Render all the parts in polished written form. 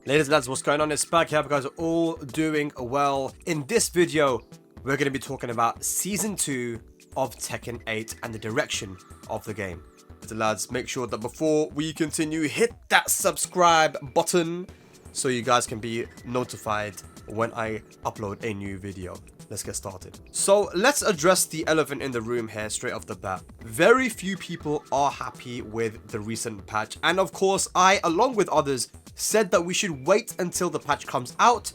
Ladies and lads, what's going on? It's Spag here. You guys are all doing well. In this video, we're going to be talking about Season 2 of Tekken 8 and the direction of the game. So lads, make sure that before we continue, hit that subscribe button so you guys can be notified when I upload a new video. Let's get started. So let's address the elephant in the room here straight off the bat. Very few people are happy with the recent patch, and of course I, along with others, said that we should wait until the patch comes out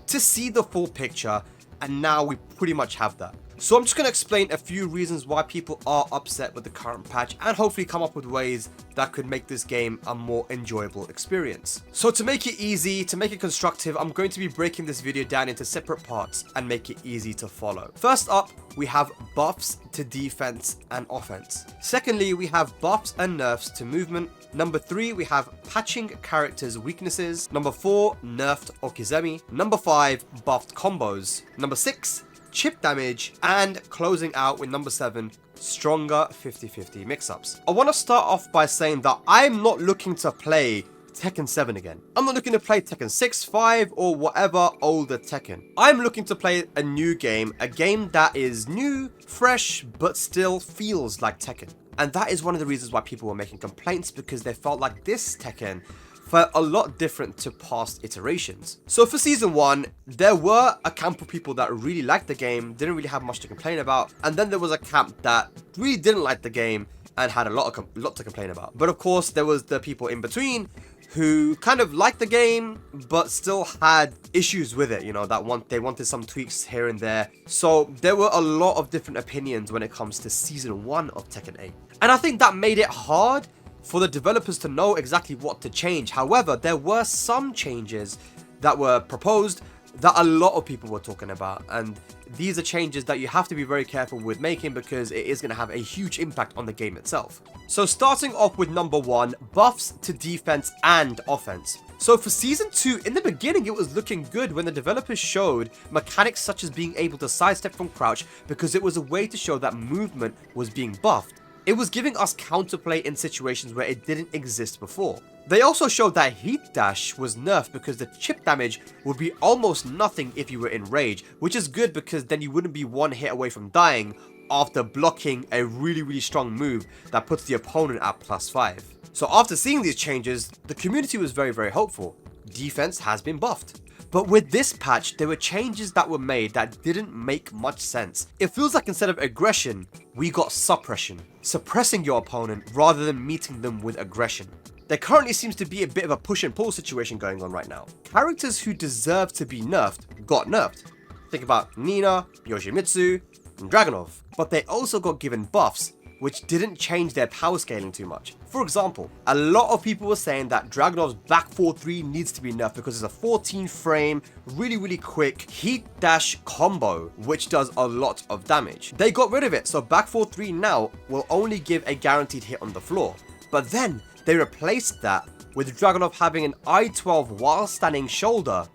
to see the full picture, and now we pretty much have that. So I'm just going to explain a few reasons why people are upset with the current patch and hopefully come up with ways that could make this game a more enjoyable experience. So to make it easy, to make it constructive, I'm going to be breaking this video down into separate parts and make it easy to follow. First up, we have buffs to defense and offense. Secondly, we have buffs and nerfs to movement. Number 3, we have patching characters' weaknesses. Number 4, nerfed Okizeme. Number 5, buffed combos. Number 6, chip damage, and closing out with number 7, stronger 50-50 mix-ups. I want to start off by saying that I'm not looking to play Tekken 7 again. I'm not looking to play Tekken 6, 5, or whatever older Tekken. I'm looking to play a new game, a game that is new, fresh, but still feels like Tekken. And that is one of the reasons why people were making complaints, because they felt like this Tekken felt a lot different to past iterations. So for Season 1, there were a camp of people that really liked the game, didn't really have much to complain about, and then there was a camp that really didn't like the game and had a lot to complain about. But of course, there was the people in between who kind of liked the game, but still had issues with it, you know, they wanted some tweaks here and there. So there were a lot of different opinions when it comes to Season 1 of Tekken 8. And I think that made it hard for the developers to know exactly what to change. However, there were some changes that were proposed that a lot of people were talking about, and these are changes that you have to be very careful with making because it is going to have a huge impact on the game itself. So starting off with number 1, buffs to defense and offense. So for Season 2, in the beginning it was looking good when the developers showed mechanics such as being able to sidestep from crouch, because it was a way to show that movement was being buffed. It was giving us counterplay in situations where it didn't exist before. They also showed that heat dash was nerfed because the chip damage would be almost nothing if you were in rage, which is good because then you wouldn't be one hit away from dying after blocking a really strong move that puts the opponent at +5. So after seeing these changes, the community was very hopeful. Defense has been buffed. But with this patch, there were changes that were made that didn't make much sense. It feels like instead of aggression, we got suppression. Suppressing your opponent rather than meeting them with aggression. There currently seems to be a bit of a push and pull situation going on right now. Characters who deserve to be nerfed got nerfed. Think about Nina, Yoshimitsu, and Dragunov. But they also got given buffs, which didn't change their power scaling too much. For example, a lot of people were saying that Dragunov's back 4-3 needs to be nerfed because it's a 14 frame, really quick heat dash combo, which does a lot of damage. They got rid of it, so back 4-3 now will only give a guaranteed hit on the floor. But then they replaced that with Dragunov having an I-12 while standing shoulder,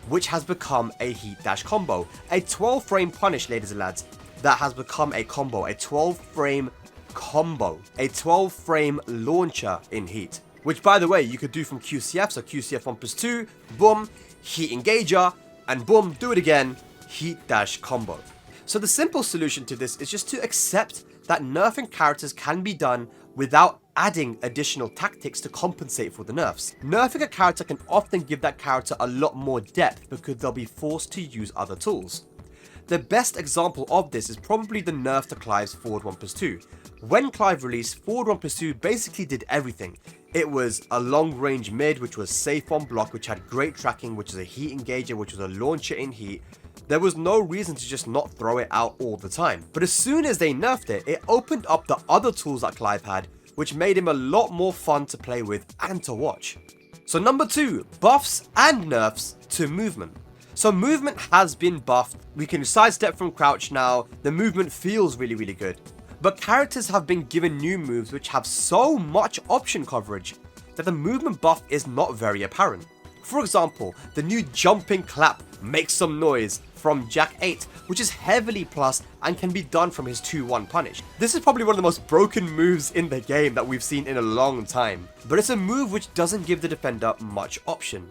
which has become a heat dash combo. A 12 frame punish, ladies and lads, that has become a combo, a 12 frame combo, a 12 frame launcher in heat, which by the way you could do from QCF. So QCF 1+2, boom, heat engager, and boom, do it again, heat dash combo. So the simple solution to this is just to accept that nerfing characters can be done without adding additional tactics to compensate for the nerfs. Nerfing a character can often give that character a lot more depth because they'll be forced to use other tools. The best example of this is probably the nerf to Clive's forward 1+2. When Clive released, forward 1+2 basically did everything. It was a long range mid, which was safe on block, which had great tracking, which was a heat engager, which was a launcher in heat. There was no reason to just not throw it out all the time. But as soon as they nerfed it, it opened up the other tools that Clive had, which made him a lot more fun to play with and to watch. So number 2, buffs and nerfs to movement. So movement has been buffed. We can sidestep from crouch now. The movement feels really good. But characters have been given new moves which have so much option coverage that the movement buff is not very apparent. For example, the new jumping clap makes some noise from Jack 8, which is heavily plus and can be done from his 2-1 punish. This is probably one of the most broken moves in the game that we've seen in a long time, but it's a move which doesn't give the defender much option.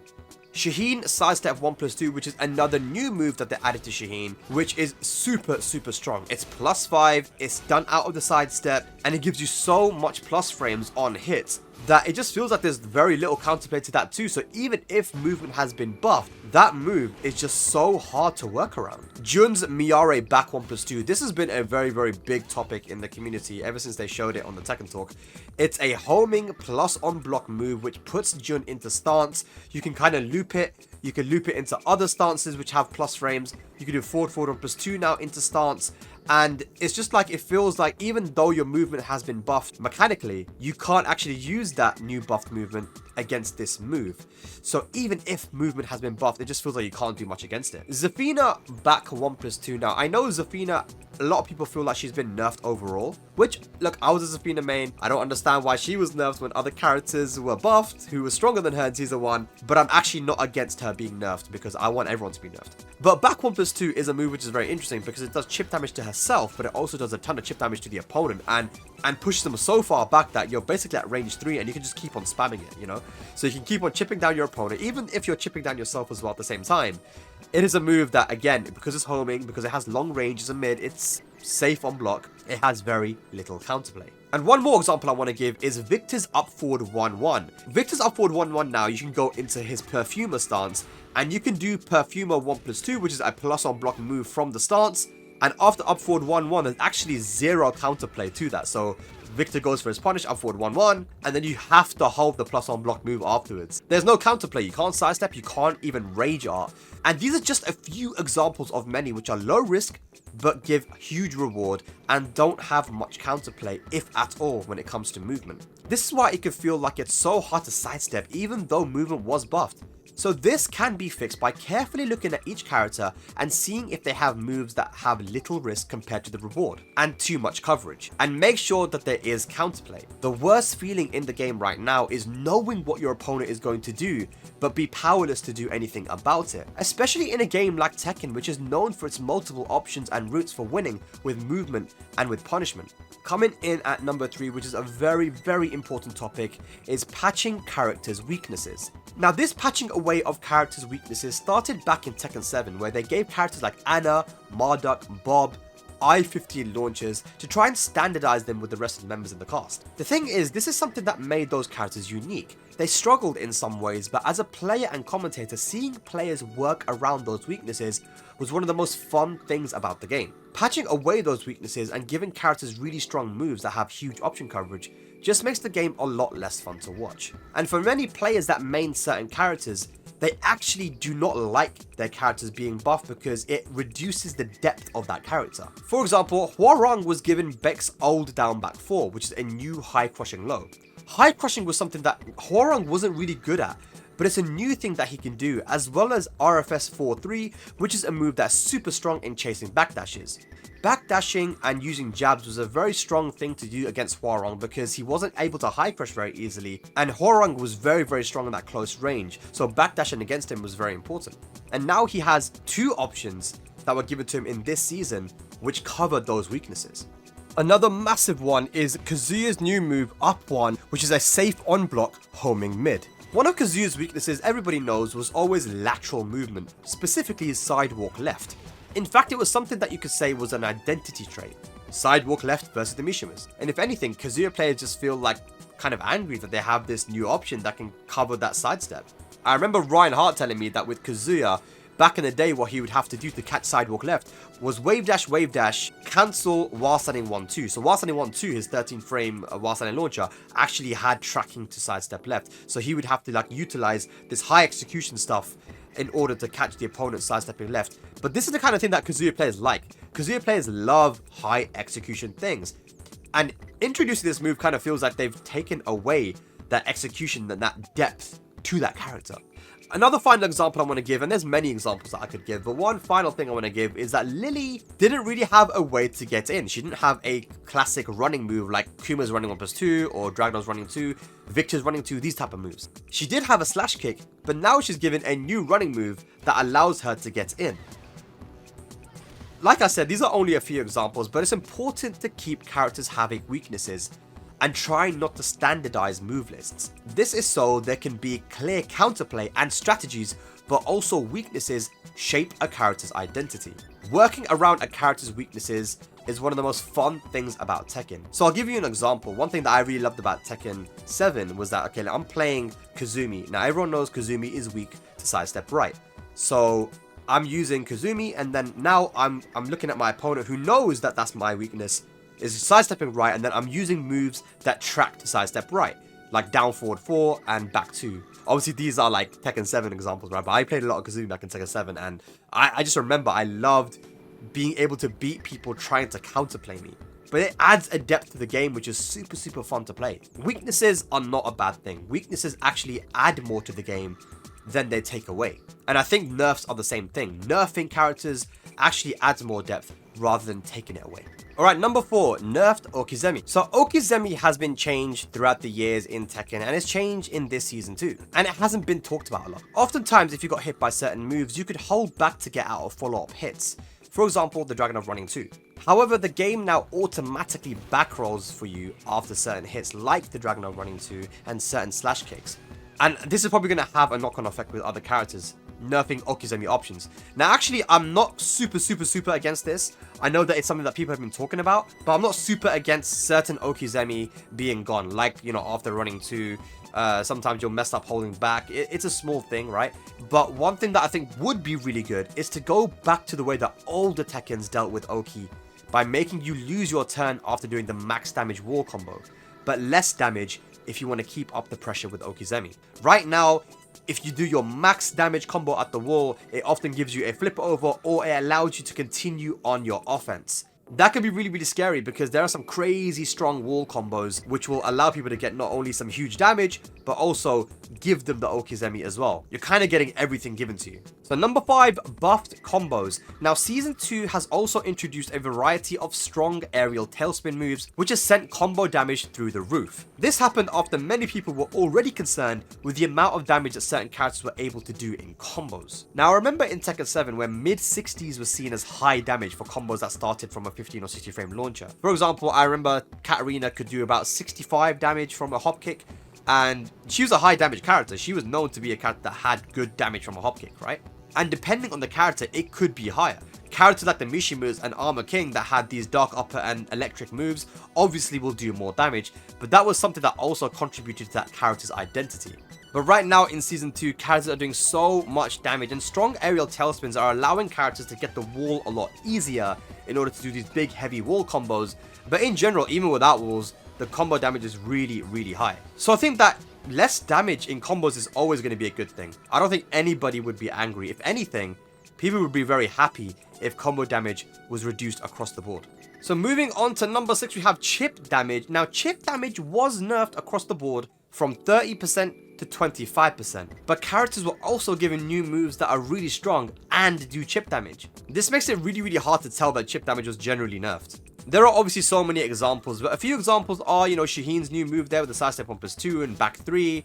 Shaheen sidestep 1+2, which is another new move that they added to Shaheen, which is super strong. It's +5, it's done out of the sidestep, and it gives you so much plus frames on hits that it just feels like there's very little counterplay to that too. So even if movement has been buffed, that move is just so hard to work around. Jun's Miare back 1+2. This has been a very big topic in the community ever since they showed it on the Tekken Talk. It's a homing plus on block move which puts Jun into stance. You can kind of loop it. You can loop it into other stances which have plus frames. You can do forward 1+2 now into stance. And it's just like, it feels like even though your movement has been buffed mechanically, you can't actually use that new buffed movement against this move. So even if movement has been buffed, it just feels like you can't do much against it. Zafina back 1+2. Now, I know Zafina, a lot of people feel like she's been nerfed overall, which, look, I was a Zafina main. I don't understand why she was nerfed when other characters were buffed, who were stronger than her in Season 1, but I'm actually not against her being nerfed because I want everyone to be nerfed. But back 1+2 is a move which is very interesting because it does chip damage to herself, but it also does a ton of chip damage to the opponent and pushes them so far back that you're basically at range 3 and you can just keep on spamming it, you know? So you can keep on chipping down your opponent, even if you're chipping down yourself as well at the same time. It is a move that, again, because it's homing, because it has long range as a mid, it's safe on block, it has very little counterplay. And one more example I want to give is Victor's up forward 1-1. Victor's up forward 1-1 now, you can go into his Perfumer stance, and you can do Perfumer 1+2, which is a plus on block move from the stance. And after up forward 1-1, there's actually zero counterplay to that. So Victor goes for his punish, up forward 1-1, and then you have to hold the plus on block move afterwards. There's no counterplay, you can't sidestep, you can't even rage art. And these are just a few examples of many which are low risk, but give huge reward and don't have much counterplay, if at all, when it comes to movement. This is why it can feel like it's so hard to sidestep even though movement was buffed. So this can be fixed by carefully looking at each character and seeing if they have moves that have little risk compared to the reward and too much coverage, and make sure that there is counterplay. The worst feeling in the game right now is knowing what your opponent is going to do but be powerless to do anything about it, especially in a game like Tekken, which is known for its multiple options and routes for winning with movement and with punishment. Coming in at number 3, which is a very important topic, is patching characters' weaknesses. Now, this patching away of characters' weaknesses started back in Tekken 7, where they gave characters like Anna, Marduk, Bob, I-15 launchers to try and standardize them with the rest of the members in the cast. The thing is, this is something that made those characters unique. They struggled in some ways, but as a player and commentator, seeing players work around those weaknesses was one of the most fun things about the game. Patching away those weaknesses and giving characters really strong moves that have huge option coverage just makes the game a lot less fun to watch. And for many players that main certain characters, they actually do not like their characters being buffed because it reduces the depth of that character. For example, Hwoarang was given Beck's old down back 4, which is a new high crushing low. High crushing was something that Hwoarang wasn't really good at, but it's a new thing that he can do, as well as RFS 4-3, which is a move that's super strong in chasing backdashes. Backdashing and using jabs was a very strong thing to do against Hwoarang because he wasn't able to high crush very easily, and Hwoarang was very strong in that close range, so backdashing against him was very important. And now he has 2 options that were given to him in this season which covered those weaknesses. Another massive one is Kazuya's new move up 1, which is a safe on block homing mid. One of Kazuya's weaknesses everybody knows was always lateral movement, specifically his sidewalk left. In fact, it was something that you could say was an identity trait. Sidewalk left versus the Mishimas. And if anything, Kazuya players just feel like kind of angry that they have this new option that can cover that sidestep. I remember Ryan Hart telling me that with Kazuya, back in the day, what he would have to do to catch sidewalk left was wave dash, cancel while standing 1-2. So while standing 1-2, his 13 frame while standing launcher actually had tracking to sidestep left. So he would have to like utilize this high execution stuff in order to catch the opponent sidestepping left. But this is the kind of thing that Kazuya players like. Kazuya players love high execution things. And introducing this move kind of feels like they've taken away that execution and that depth to that character. Another final example I want to give, and there's many examples that I could give, but one final thing I want to give is that Lily didn't really have a way to get in. She didn't have a classic running move like Kuma's running 1+2 or Dragnar's running 2, Victor's running 2, these type of moves. She did have a slash kick, but now she's given a new running move that allows her to get in. Like I said, these are only a few examples, but it's important to keep characters having weaknesses and try not to standardize move lists. This is so there can be clear counterplay and strategies, but also weaknesses shape a character's identity. Working around a character's weaknesses is one of the most fun things about Tekken. So I'll give you an example. One thing that I really loved about Tekken 7 was that, okay, I'm playing Kazumi. Now everyone knows Kazumi is weak to sidestep right. So I'm using Kazumi, and then now I'm looking at my opponent who knows that that's my weakness, is sidestepping right, and then I'm using moves that track to sidestep right, like down forward 4 and back 2. Obviously these are like Tekken 7 examples, right? But I played a lot of Kazumi back in Tekken 7, and I just remember I loved being able to beat people trying to counterplay me. But it adds a depth to the game which is super fun to play. Weaknesses are not a bad thing. Weaknesses actually add more to the game than they take away. And I think nerfs are the same thing. Nerfing characters actually adds more depth rather than taking it away. Alright, number 4, Nerfed Okizeme. So Okizeme has been changed throughout the years in Tekken, and it's changed in this season too. And it hasn't been talked about a lot. Oftentimes, if you got hit by certain moves, you could hold back to get out of follow-up hits. For example, the Dragon of Running 2. However, the game now automatically backrolls for you after certain hits like the Dragon of Running 2 and certain slash kicks. And this is probably going to have a knock-on effect with other characters, nerfing Okizeme options. Now actually, I'm not super against this. I know that it's something that people have been talking about, but I'm not super against certain Okizeme being gone, like, you know, after Running 2. Sometimes you'll mess up holding back. It's a small thing, right? But one thing that I think would be really good is to go back to the way that older Tekkens dealt with Oki, by making you lose your turn after doing the max damage wall combo, but less damage if you want to keep up the pressure with Okizeme. Right now, if you do your max damage combo at the wall, it often gives you a flip over, or it allows you to continue on your offense. That can be really scary because there are some crazy strong wall combos which will allow people to get not only some huge damage, but also give them the Okizeme as well. You're kind of getting everything given to you. So number 5, buffed combos. Now season 2 has also introduced a variety of strong aerial tailspin moves which has sent combo damage through the roof. This happened after many people were already concerned with the amount of damage that certain characters were able to do in combos. Now remember in Tekken 7 where mid 60s was seen as high damage for combos that started from a 15 or 60 frame launcher. For example, I remember Katarina could do about 65 damage from a hop kick, and she was a high damage character. She was known to be a character that had good damage from a hop kick, right? And depending on the character, it could be higher. Characters like the Mishimus and Armor King that had these dark upper and electric moves obviously will do more damage, but that was something that also contributed to that character's identity. But right now in Season 2, characters are doing so much damage, and strong aerial tailspins are allowing characters to get the wall a lot easier in order to do these big heavy wall combos. But in general, even without walls, the combo damage is really high. So I think that less damage in combos is always going to be a good thing. I don't think anybody would be angry. If anything, people would be very happy if combo damage was reduced across the board. So moving on to number 6, we have chip damage. Now chip damage was nerfed across the board from 30% to 25%, but characters were also given new moves that are really strong and do chip damage. This makes it really hard to tell that chip damage was generally nerfed. There are obviously so many examples, but a few examples are, you know, Shaheen's new move there with the sidestep on +2 and back 3,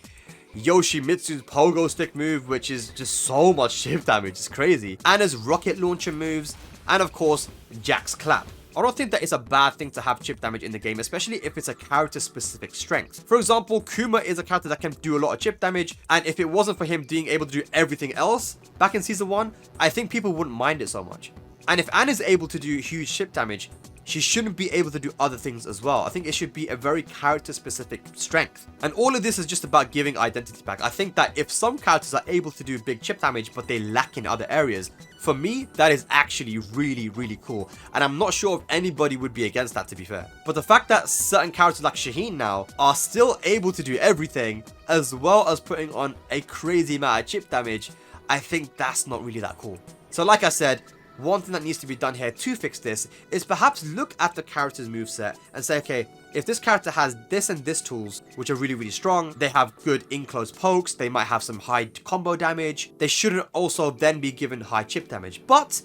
Yoshimitsu's pogo stick move, which is just so much chip damage, it's crazy, Anna's rocket launcher moves, and of course Jack's clap. I don't think that it's a bad thing to have chip damage in the game, especially if it's a character specific strength. For example, Kuma is a character that can do a lot of chip damage, and if it wasn't for him being able to do everything else back in Season 1, I think people wouldn't mind it so much. And if Anna's able to do huge chip damage, she shouldn't be able to do other things as well. I think it should be a very character specific strength. And all of this is just about giving identity back. I think that if some characters are able to do big chip damage, but they lack in other areas, for me, that is actually really cool. And I'm not sure if anybody would be against that, to be fair. But the fact that certain characters like Shaheen now are still able to do everything, as well as putting on a crazy amount of chip damage, I think that's not really that cool. So like I said, one thing that needs to be done here to fix this is perhaps look at the character's moveset and say, okay, if this character has this and this tools, which are really strong, they have good in-close pokes, they might have some high combo damage, they shouldn't also then be given high chip damage. But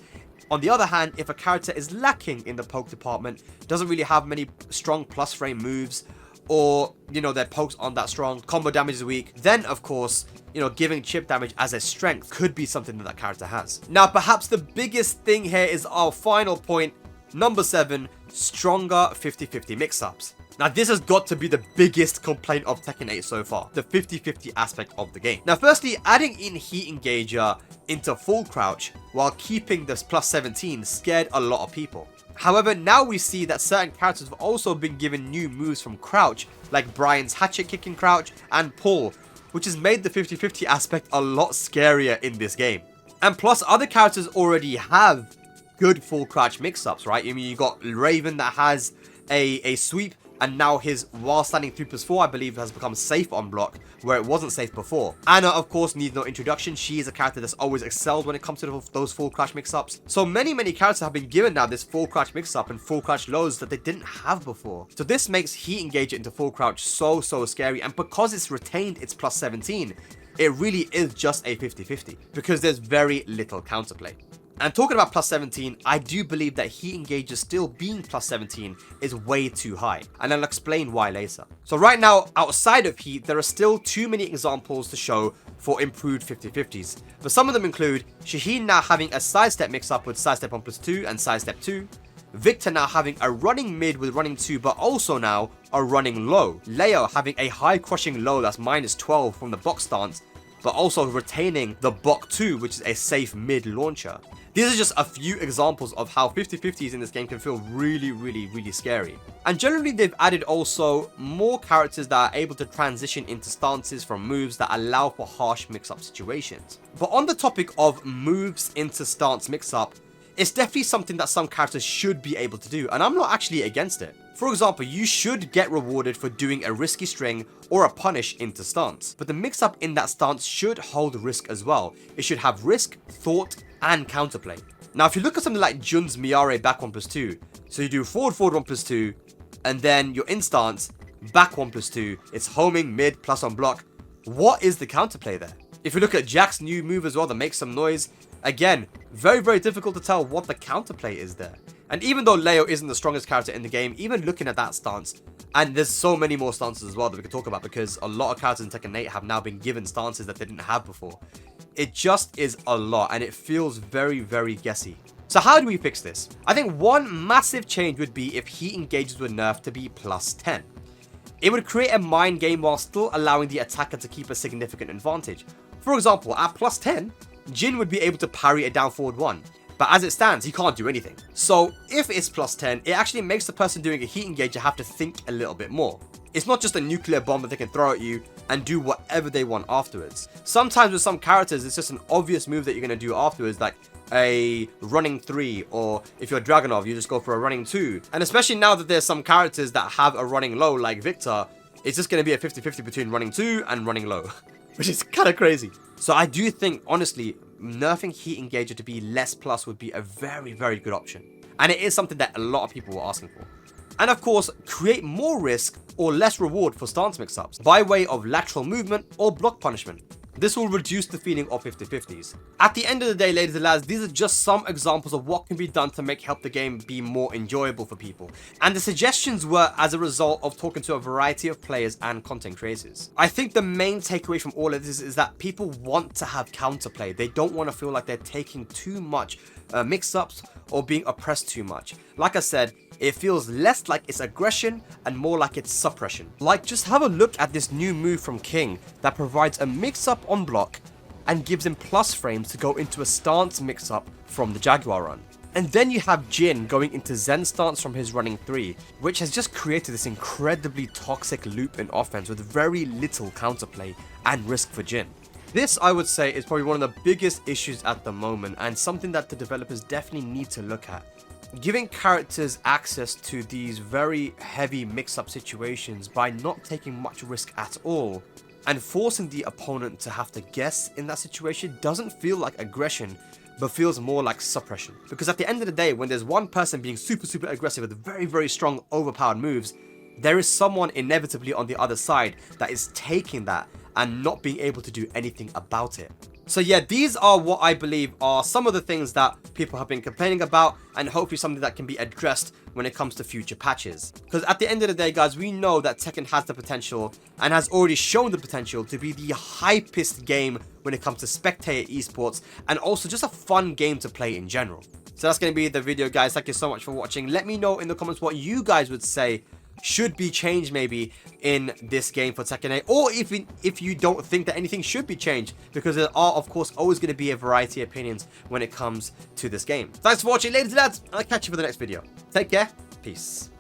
on the other hand, if a character is lacking in the poke department, doesn't really have many strong plus frame moves, or, you know, their pokes aren't that strong, combo damage is weak, then of course, you know, giving chip damage as a strength could be something that character has. Now, perhaps the biggest thing here is our final point, number 7, stronger 50-50 mix-ups. Now, this has got to be the biggest complaint of Tekken 8 so far, the 50-50 aspect of the game. Now, firstly, adding in Heat Engager into full crouch while keeping this plus 17 scared a lot of people. However, now we see that certain characters have also been given new moves from crouch, like Brian's hatchet kick in crouch and Paul, which has made the 50-50 aspect a lot scarier in this game. And plus, other characters already have good full crouch mix-ups, right? I mean, you got Raven that has a sweep, and now his while standing 3+4, I believe, has become safe on block, where it wasn't safe before. Anna, of course, needs no introduction. She is a character that's always excelled when it comes to those full crouch mix-ups. So many characters have been given now this full crouch mix-up and full crouch lows that they didn't have before. So this makes Heat Engager into full crouch so scary, and because it's retained its plus 17, it really is just a 50-50, because there's very little counterplay. And talking about plus 17, I do believe that Heat Engager still being plus 17 is way too high, and I'll explain why later. So right now, outside of Heat, there are still too many examples to show for improved 50-50s. But some of them include Shaheen now having a sidestep mix-up with sidestep 1+2 and sidestep 2, Victor now having a running mid with running 2, but also now a running low, Leo having a high crushing low that's -12 from the box stance, but also retaining the Bok 2, which is a safe mid launcher. These are just a few examples of how 50-50s in this game can feel really scary. And generally, they've added also more characters that are able to transition into stances from moves that allow for harsh mix-up situations. But on the topic of moves into stance mix-up, it's definitely something that some characters should be able to do, and I'm not actually against it. For example, you should get rewarded for doing a risky string or a punish into stance, but the mix-up in that stance should hold risk as well. It should have risk, thought, and counterplay. Now, if you look at something like Jun's Miare back 1+2, so you do forward 1+2, and then you're in stance, back 1+2, it's homing, mid, plus on block. What is the counterplay there? If you look at Jack's new move as well that makes some noise, again, very difficult to tell what the counterplay is there. And even though Leo isn't the strongest character in the game, even looking at that stance, and there's so many more stances as well that we could talk about, because a lot of characters in Tekken 8 have now been given stances that they didn't have before. It just is a lot, and it feels very guessy. So how do we fix this? I think one massive change would be if Heat Engagers were nerfed to be plus 10. It would create a mind game while still allowing the attacker to keep a significant advantage. For example, at plus 10, Jin would be able to parry a down forward 1. But as it stands, he can't do anything. So if it's plus 10, it actually makes the person doing a Heat Engager have to think a little bit more. It's not just a nuclear bomb that they can throw at you and do whatever they want afterwards. Sometimes with some characters, it's just an obvious move that you're going to do afterwards, like a running 3, or if you're Dragunov, you just go for a running 2. And especially now that there's some characters that have a running low, like Victor, it's just going to be a 50-50 between running 2 and running low, which is kind of crazy. So I do think, honestly, nerfing Heat Engager to be less plus would be a very good option. And it is something that a lot of people were asking for. And of course, create more risk or less reward for stance mix-ups by way of lateral movement or block punishment. This will reduce the feeling of 50-50s. At the end of the day, ladies and lads, these are just some examples of what can be done to help the game be more enjoyable for people. And the suggestions were as a result of talking to a variety of players and content creators. I think the main takeaway from all of this is that people want to have counterplay. They don't want to feel like they're taking too much mix-ups or being oppressed too much. Like I said, it feels less like it's aggression and more like it's suppression. Like, just have a look at this new move from King that provides a mix-up on block and gives him plus frames to go into a stance mix-up from the Jaguar run. And then you have Jin going into Zen stance from his running 3, which has just created this incredibly toxic loop in offense with very little counterplay and risk for Jin. This, I would say, is probably one of the biggest issues at the moment, and something that the developers definitely need to look at. Giving characters access to these very heavy mix-up situations by not taking much risk at all, and forcing the opponent to have to guess in that situation, doesn't feel like aggression, but feels more like suppression. Because at the end of the day, when there's one person being super aggressive with very strong overpowered moves, there is someone inevitably on the other side that is taking that and not being able to do anything about it. So yeah, these are what I believe are some of the things that people have been complaining about, and hopefully something that can be addressed when it comes to future patches. Because at the end of the day, guys, we know that Tekken has the potential and has already shown the potential to be the hypest game when it comes to spectator esports, and also just a fun game to play in general. So that's going to be the video, guys. Thank you so much for watching. Let me know in the comments what you guys would say should be changed maybe in this game for Tekken 8, or even if you don't think that anything should be changed, because there are of course always going to be a variety of opinions when it comes to this game. Thanks for watching, ladies and lads. I'll catch you for the next video. Take care. Peace.